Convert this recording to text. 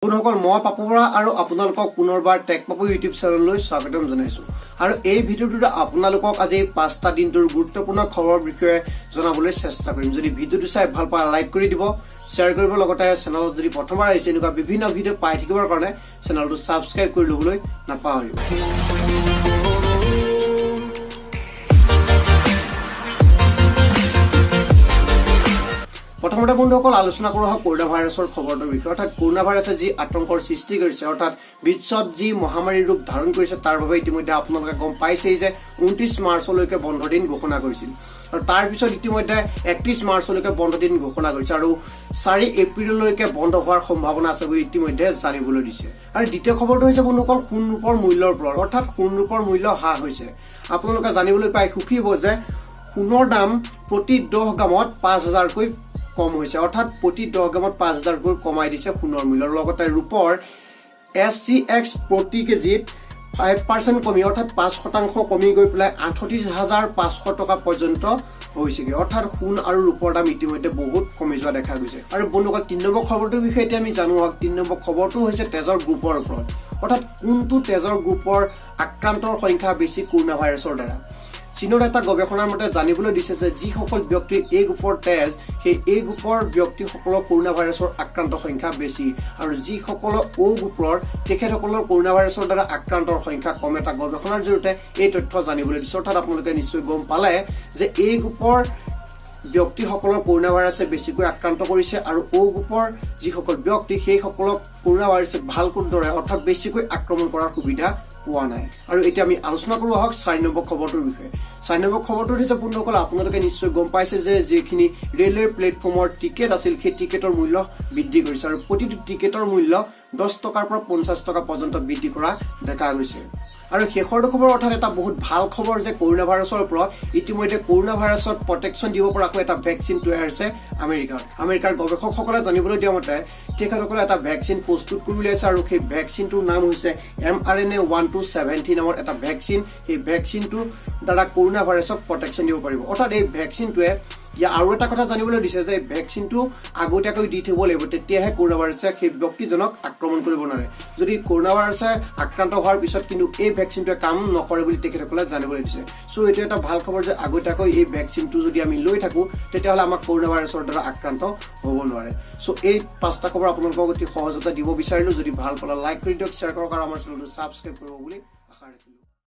বন্ধুসকল মই পাপু বৰা আৰু আপোনালোকক পুনৰবাৰ টেক পাপু ইউটিউব চেনেললৈ স্বাগতম জনাইছো আৰু এই ভিডিঅ'টোত আপোনালোকক আজি 5টা দিনটোৰ গুৰুত্বপূৰ্ণ খবৰ বিষয়ে জনাবলৈ চেষ্টা কৰিম। যদি ভিডিঅ'টো চাই ভাল পায় লাইক কৰি দিব, শ্বেয়াৰ কৰিব, লগতে চেনেলত যদি প্ৰথমবাৰ আহিছে এনেকুৱা বিভিন্ন ভিডিঅ' পাই থাকিবৰ কাৰণে চেনেলটো সাবস্ক্ৰাইব কৰি ল'বলৈ নাপাহৰিব। প্ৰথমতে বন্ধুসকল আলোচনা কৰোঁ কৰোনা ভাইৰাছৰ খবৰটোৰ বিষয়ে। অৰ্থাৎ কৰোনা ভাইৰাছে যি আতংকৰ সৃষ্টি কৰিছে, অৰ্থাৎ বিশ্বত যি মহামাৰীৰ ৰূপ ধাৰণ কৰিছে, তাৰ বাবে ইতিমধ্যে আপোনালোকে গম পাইছেই যে 29 মাৰ্চলৈকে বন্ধ দিন ঘোষণা কৰিছিল আৰু তাৰ পিছত ইতিমধ্যে 31 মাৰ্চলৈকে বন্ধ দিন ঘোষণা কৰিছে আৰু 4 এপ্ৰিললৈকে বন্ধ হোৱাৰ সম্ভাৱনা আছে বুলি ইতিমধ্যে জানিবলৈ দিছে। আৰু দ্বিতীয় খবৰটো হৈছে বন্ধুসকল সোণ ৰূপৰ মূল্যৰ ওপৰত। অৰ্থাৎ সোণ ৰূপৰ মূল্য হ্ৰাস হৈছে। আপোনালোকে জানিবলৈ পাই সুখী হ'ব যে সোণৰ দাম প্ৰতি 10 গ্ৰামত 5000কৈ কম হৈছে। অৰ্থাৎ প্ৰতি 10 গ্ৰামত 5000কৈ কমাই দিছে সোণৰ মূল্য। লগতে ৰূপৰ SCX প্ৰতি কেজিত 5% কমি, অৰ্থাৎ 5% কমি গৈ পেলাই 38,500 টকা পৰ্যন্ত হৈছেগৈ। অৰ্থাৎ সোণ আৰু ৰূপৰ দাম ইতিমধ্যে বহুত কমি যোৱা দেখা গৈছে। আৰু বন্ধুসকল 3 নম্বৰ খবৰটোৰ বিষয়ে এতিয়া আমি জানো। 3 নম্বৰ খবৰটো হৈছে তেজৰ গ্ৰুপৰ ওপৰত। অৰ্থাৎ কোনটো তেজৰ গ্ৰুপৰ আক্ৰান্তৰ সংখ্যা বেছি কৰোনা ভাইৰাছৰ দ্বাৰা। চীনৰ এটা গৱেষণাৰ মতে জানিবলৈ দিছে যে যিসকল ব্যক্তিৰ এই গ্ৰুপৰ তেজ, সেই এই গ্ৰুপৰ ব্যক্তিসকলৰ কৰোনা ভাইৰাছৰ আক্ৰান্ত সংখ্যা বেছি আৰু যিসকলৰ অ গ্ৰুপৰ তেখেতসকলৰ কৰোনা ভাইৰাছৰ দ্বাৰা আক্ৰান্তৰ সংখ্যা কম। এটা গৱেষণাৰ জৰিয়তে এই তথ্য জানিবলৈ দিছে। অৰ্থাৎ আপোনালোকে নিশ্চয় গম পালে যে এই গ্ৰুপৰ ব্যক্তিসকলৰ কৰোনা ভাইৰাছে বেছিকৈ আক্ৰান্ত কৰিছে আৰু অ গ্ৰুপৰ যিসকল ব্যক্তি সেইসকলক কৰোনা ভাইৰাছে ভালকৈ অৰ্থাৎ বেছিকৈ আক্ৰমণ কৰাৰ সুবিধা পোৱা নাই। আৰু এতিয়া আমি আলোচনা কৰোঁ 4 নম্বৰ খবৰটোৰ বিষয়ে। 4 নম্বৰ খবৰটো হৈছে বন্ধুসকল আপোনালোকে নিশ্চয় গম পাইছে যে যিখিনি ৰেলৱে প্লেটফৰ্মৰ টিকেট আছিল সেই টিকেটৰ মূল্য বৃদ্ধি কৰিছে আৰু প্ৰতিটো টিকেটৰ মূল্য 10 টকাৰ পৰা 50 টকা পৰ্যন্ত বৃদ্ধি কৰা দেখা গৈছে। আৰু শেষৰটো খবৰ অৰ্থাৎ এটা বহুত ভাল খবৰ যে কৰোনা ভাইৰাছৰ ওপৰত ইতিমধ্যে কৰোনা ভাইৰাছত প্ৰটেকশ্যন দিব পৰাকৈ এটা ভেকচিন তৈয়াৰ হৈছে আমেৰিকাৰ গৱেষকসকলে জানিবলৈ দিয়া মতে তেখেতসকলে এটা ভেকচিন প্ৰস্তুত কৰি উলিয়াইছে আৰু সেই ভেকচিনটোৰ নাম হৈছে mRNA-1270 নামৰ এটা ভেকচিন। সেই ভেকচিনটোৰ দ্বাৰা কৰোনা ভাইৰাছক প্ৰটেকশ্যন দিব পাৰিব। অৰ্থাৎ এই ভেকচিনটোৱে আৰু এটা কথা জানিবলৈ দিছে যে ভেকচিনটো আগতীয়াকৈ দি থব লাগিব, তেতিয়াহে কৰোনা ভাইৰাছে সেই ব্যক্তিজনক আক্ৰমণ কৰিব নোৱাৰে। যদি কৰোনা ভাইৰাছে আক্ৰান্ত হোৱাৰ পিছত কিন্তু এই ভেকচিনটোৱে কাম নকৰে বুলি তেখেতসকলে জানিবলৈ দিছে। চ' এইটো এটা ভাল খবৰ যে আগতীয়াকৈ এই ভেকচিনটো যদি আমি লৈ থাকোঁ তেতিয়াহ'লে আমাক কৰোনা ভাইৰাছৰ দ্বাৰা আক্ৰান্ত হ'ব নোৱাৰে। চ' এই 5টা খবৰ আপোনালোকক অতি সহজতে দিব বিচাৰিলোঁ। যদি ভাল পালে লাইক কৰি দিয়ক, শ্বেয়াৰ কৰক আৰু আমাৰ চেনেলটো ছাবস্ক্ৰাইব কৰিব বুলি আশা ৰাখিলোঁ।